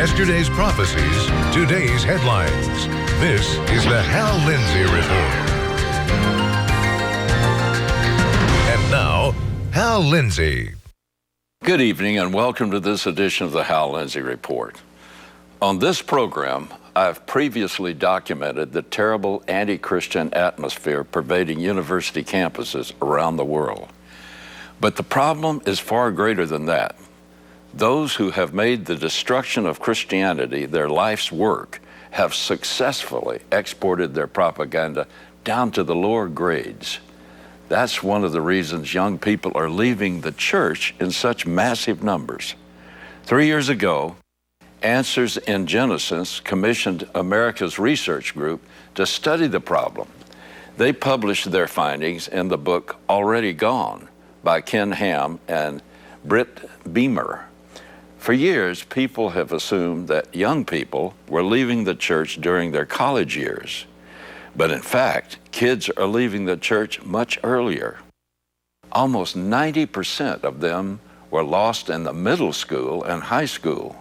Yesterday's prophecies, today's headlines. This is the Hal Lindsey Report. And now, Hal Lindsey. Good evening and welcome to this edition of the Hal Lindsey Report. On this program, I've previously documented the terrible anti-Christian atmosphere pervading university campuses around the world. But the problem is far greater than that. Those who have made the destruction of Christianity their life's work have successfully exported their propaganda down to the lower grades. That's one of the reasons young people are leaving the church in such massive numbers. 3 years ago, Answers in Genesis commissioned America's research group to study the problem. They published their findings in the book Already Gone by Ken Ham and Britt Beamer. For years, people have assumed that young people were leaving the church during their college years. But in fact, kids are leaving the church much earlier. Almost 90% of them were lost in the middle school and high school.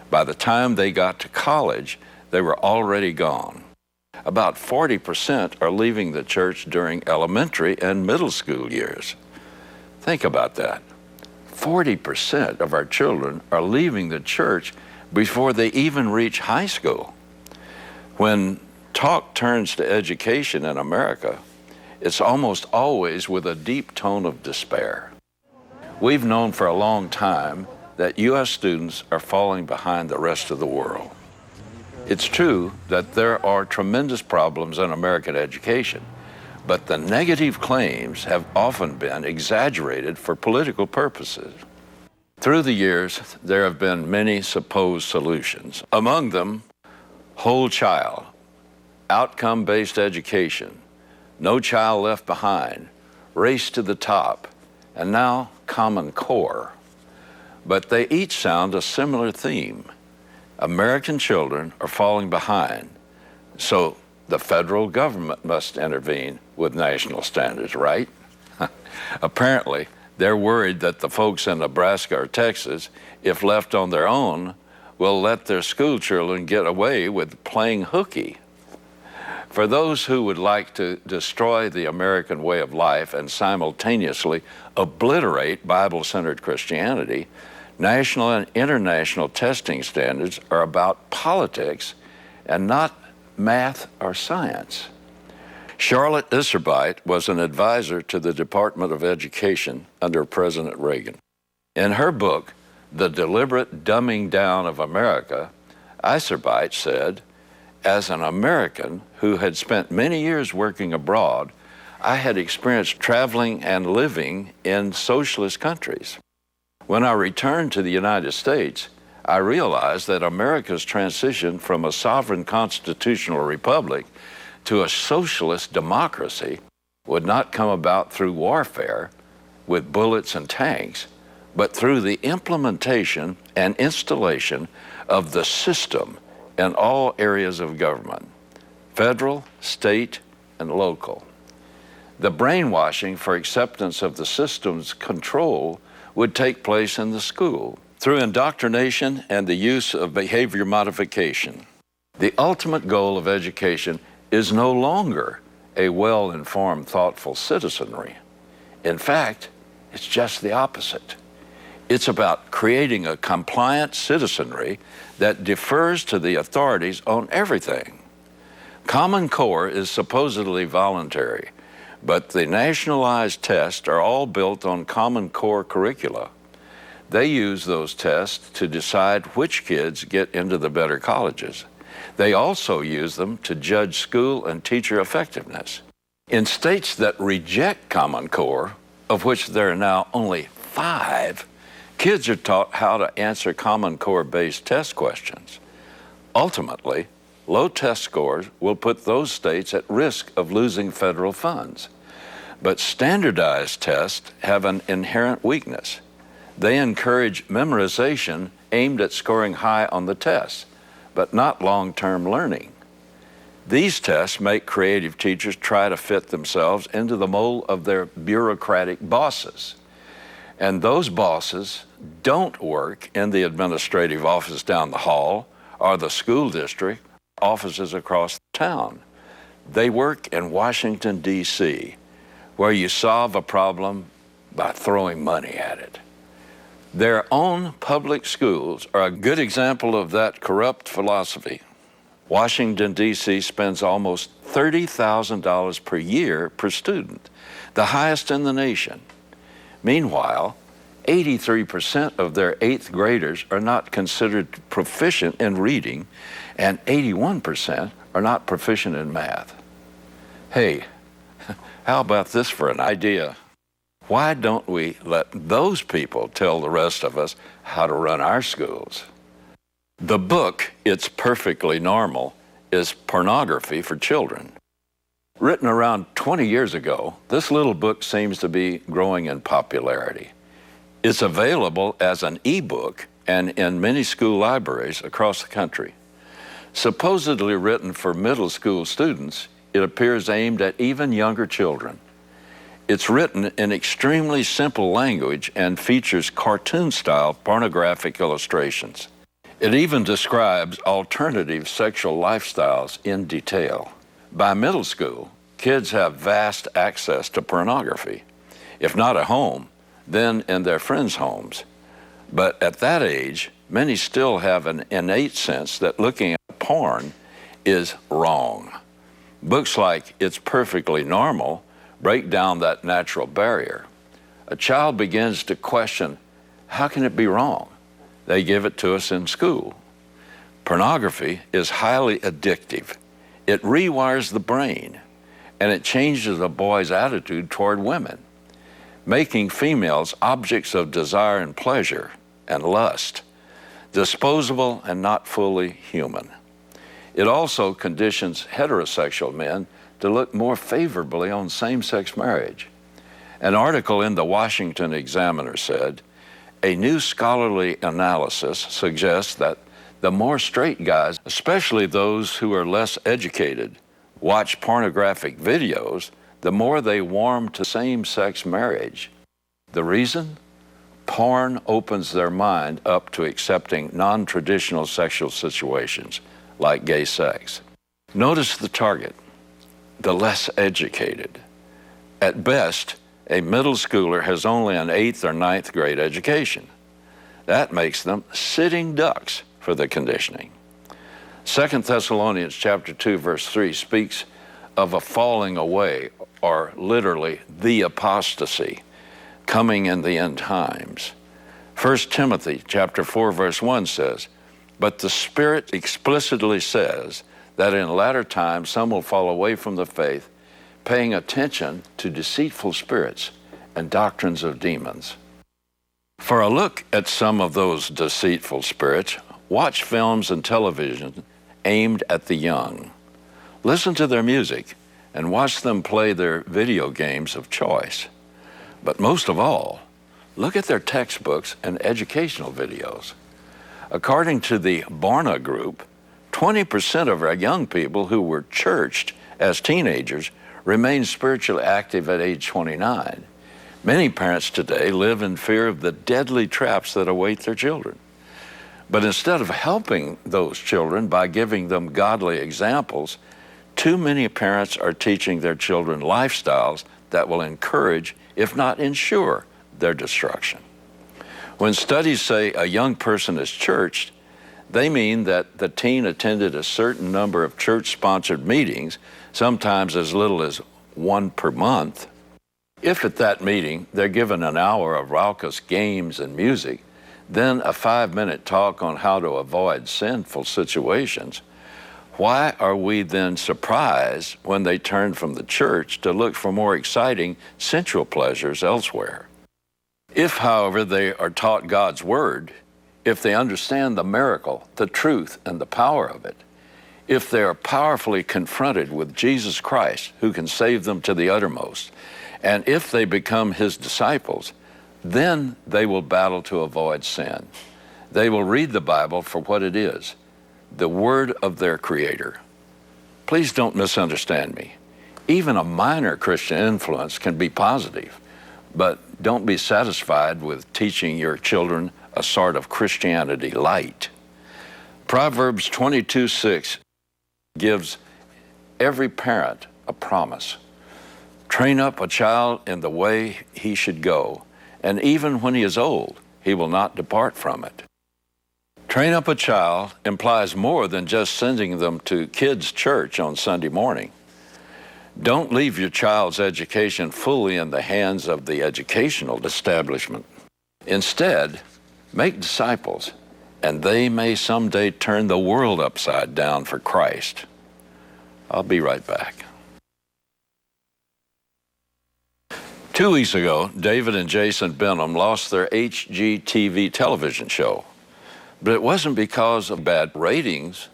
By the time they got to college, they were already gone. About 40% are leaving the church during elementary and middle school years. Think about that. 40% of our children are leaving the church before they even reach high school. When talk turns to education in America, it's almost always with a deep tone of despair. We've known for a long time that U.S. students are falling behind the rest of the world. It's true that there are tremendous problems in American education, but the negative claims have often been exaggerated for political purposes. Through the years, there have been many supposed solutions. Among them, whole child, outcome-based education, no child left behind, race to the top, and now Common Core. But they each sound a similar theme. American children are falling behind, so the federal government must intervene with national standards, right? Apparently, they're worried that the folks in Nebraska or Texas, if left on their own, will let their school children get away with playing hooky. For those who would like to destroy the American way of life and simultaneously obliterate Bible-centered Christianity, national and international testing standards are about politics and not math or science. Charlotte Isserbeit was an advisor to the Department of Education under President Reagan. In her book, The Deliberate Dumbing Down of America, Isserbeit said, "As an American who had spent many years working abroad, I had experienced traveling and living in socialist countries. When I returned to the United States, I realized that America's transition from a sovereign constitutional republic to a socialist democracy would not come about through warfare with bullets and tanks, but through the implementation and installation of the system in all areas of government, federal, state, and local. The brainwashing for acceptance of the system's control would take place in the school through indoctrination and the use of behavior modification. The ultimate goal of education is no longer a well-informed, thoughtful citizenry. In fact, it's just the opposite. It's about creating a compliant citizenry that defers to the authorities on everything. Common Core is supposedly voluntary, but the nationalized tests are all built on Common Core curricula. They use those tests to decide which kids get into the better colleges. They also use them to judge school and teacher effectiveness. In states that reject Common Core, of which there are now only 5, kids are taught how to answer Common Core-based test questions. Ultimately, low test scores will put those states at risk of losing federal funds. But standardized tests have an inherent weakness. They encourage memorization aimed at scoring high on the tests, but not long-term learning. These tests make creative teachers try to fit themselves into the mold of their bureaucratic bosses. And those bosses don't work in the administrative office down the hall or the school district offices across the town. They work in Washington, D.C., where you solve a problem by throwing money at it. Their own public schools are a good example of that corrupt philosophy. Washington, D.C. spends almost $30,000 per year per student, the highest in the nation. Meanwhile, 83% of their 8th graders are not considered proficient in reading, and 81% are not proficient in math. Hey, how about this for an idea? Why don't we let those people tell the rest of us how to run our schools? The book, It's Perfectly Normal, is pornography for children. Written around 20 years ago, this little book seems to be growing in popularity. It's available as an e-book and in many school libraries across the country. Supposedly written for middle school students, it appears aimed at even younger children. It's written in extremely simple language and features cartoon-style pornographic illustrations. It even describes alternative sexual lifestyles in detail. By middle school, kids have vast access to pornography. If not at home, then in their friends' homes. But at that age, many still have an innate sense that looking at porn is wrong. Books like It's Perfectly Normal break down that natural barrier. A child begins to question, how can it be wrong? They give it to us in school. Pornography is highly addictive. It rewires the brain, and it changes a boy's attitude toward women, making females objects of desire and pleasure and lust, disposable and not fully human. It also conditions heterosexual men to look more favorably on same-sex marriage. An article in the Washington Examiner said, a new scholarly analysis suggests that the more straight guys, especially those who are less educated, watch pornographic videos, the more they warm to same-sex marriage. The reason? Porn opens their mind up to accepting non-traditional sexual situations, like gay sex. Notice the target, the less educated. At best, a middle schooler has only an 8th or 9th grade education. That makes them sitting ducks for the conditioning. 2 Thessalonians chapter 2, verse 3 speaks of a falling away, or literally the apostasy, coming in the end times. 1 Timothy chapter 4, verse 1 says, but the Spirit explicitly says that in latter times some will fall away from the faith, paying attention to deceitful spirits and doctrines of demons. For a look at some of those deceitful spirits, watch films and television aimed at the young. Listen to their music and watch them play their video games of choice. But most of all, look at their textbooks and educational videos. According to the Barna Group, 20% of our young people who were churched as teenagers remain spiritually active at age 29. Many parents today live in fear of the deadly traps that await their children. But instead of helping those children by giving them godly examples, too many parents are teaching their children lifestyles that will encourage, if not ensure, their destruction. When studies say a young person is churched, they mean that the teen attended a certain number of church-sponsored meetings, sometimes as little as one per month. If at that meeting they're given an hour of raucous games and music, then a 5-minute talk on how to avoid sinful situations, why are we then surprised when they turn from the church to look for more exciting sensual pleasures elsewhere? If, however, they are taught God's Word, if they understand the miracle, the truth, and the power of it, if they are powerfully confronted with Jesus Christ, who can save them to the uttermost, and if they become His disciples, then they will battle to avoid sin. They will read the Bible for what it is, the Word of their Creator. Please don't misunderstand me. Even a minor Christian influence can be positive, but don't be satisfied with teaching your children a sort of Christianity light. Proverbs 22:6 gives every parent a promise. Train up a child in the way he should go, and even when he is old, he will not depart from it. Train up a child implies more than just sending them to kids' church on Sunday morning. Don't leave your child's education fully in the hands of the educational establishment. Instead, make disciples, and they may someday turn the world upside down for Christ. I'll be right back. 2 weeks ago, David and Jason Benham lost their HGTV television show. But it wasn't because of bad ratings.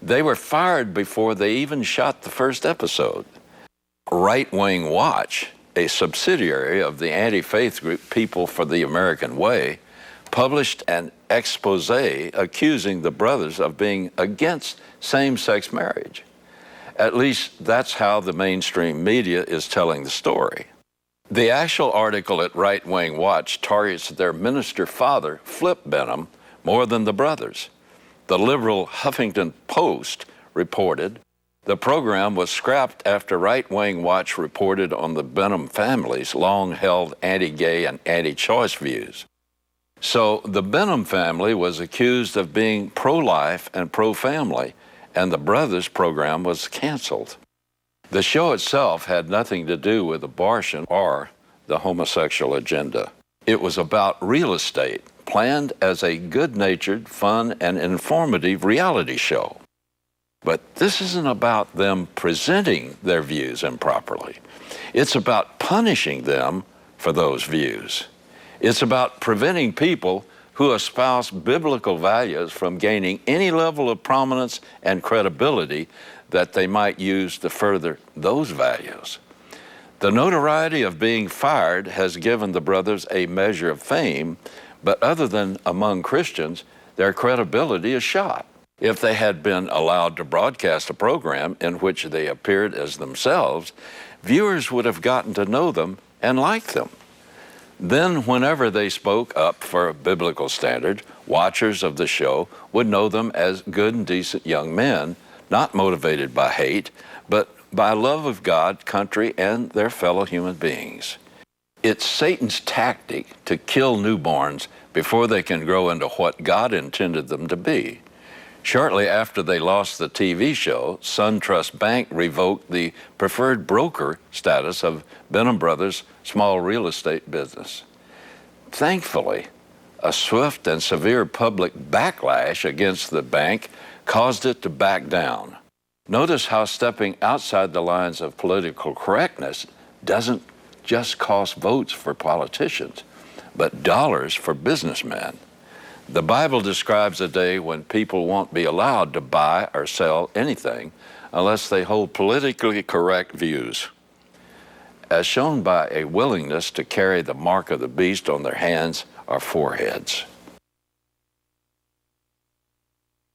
They were fired before they even shot the first episode. Right Wing Watch, a subsidiary of the anti-faith group People for the American Way, published an expose accusing the brothers of being against same-sex marriage. At least that's how the mainstream media is telling the story. The actual article at Right Wing Watch targets their minister father, Flip Benham, more than the brothers. The liberal Huffington Post reported the program was scrapped after Right Wing Watch reported on the Benham family's long-held anti-gay and anti-choice views. So the Benham family was accused of being pro-life and pro-family, and the brothers' program was canceled. The show itself had nothing to do with abortion or the homosexual agenda. It was about real estate, planned as a good-natured, fun, and informative reality show. But this isn't about them presenting their views improperly. It's about punishing them for those views. It's about preventing people who espouse biblical values from gaining any level of prominence and credibility that they might use to further those values. The notoriety of being fired has given the brothers a measure of fame, but other than among Christians, their credibility is shot. If they had been allowed to broadcast a program in which they appeared as themselves, viewers would have gotten to know them and like them. Then, whenever they spoke up for a biblical standard, watchers of the show would know them as good and decent young men, not motivated by hate, but by love of God, country, and their fellow human beings. It's Satan's tactic to kill newborns before they can grow into what God intended them to be. Shortly after they lost the TV show, SunTrust Bank revoked the preferred broker status of Benham Brothers' small real estate business. Thankfully, a swift and severe public backlash against the bank caused it to back down. Notice how stepping outside the lines of political correctness doesn't just cost votes for politicians, but dollars for businessmen. The Bible describes a day when people won't be allowed to buy or sell anything unless they hold politically correct views, as shown by a willingness to carry the mark of the beast on their hands or foreheads.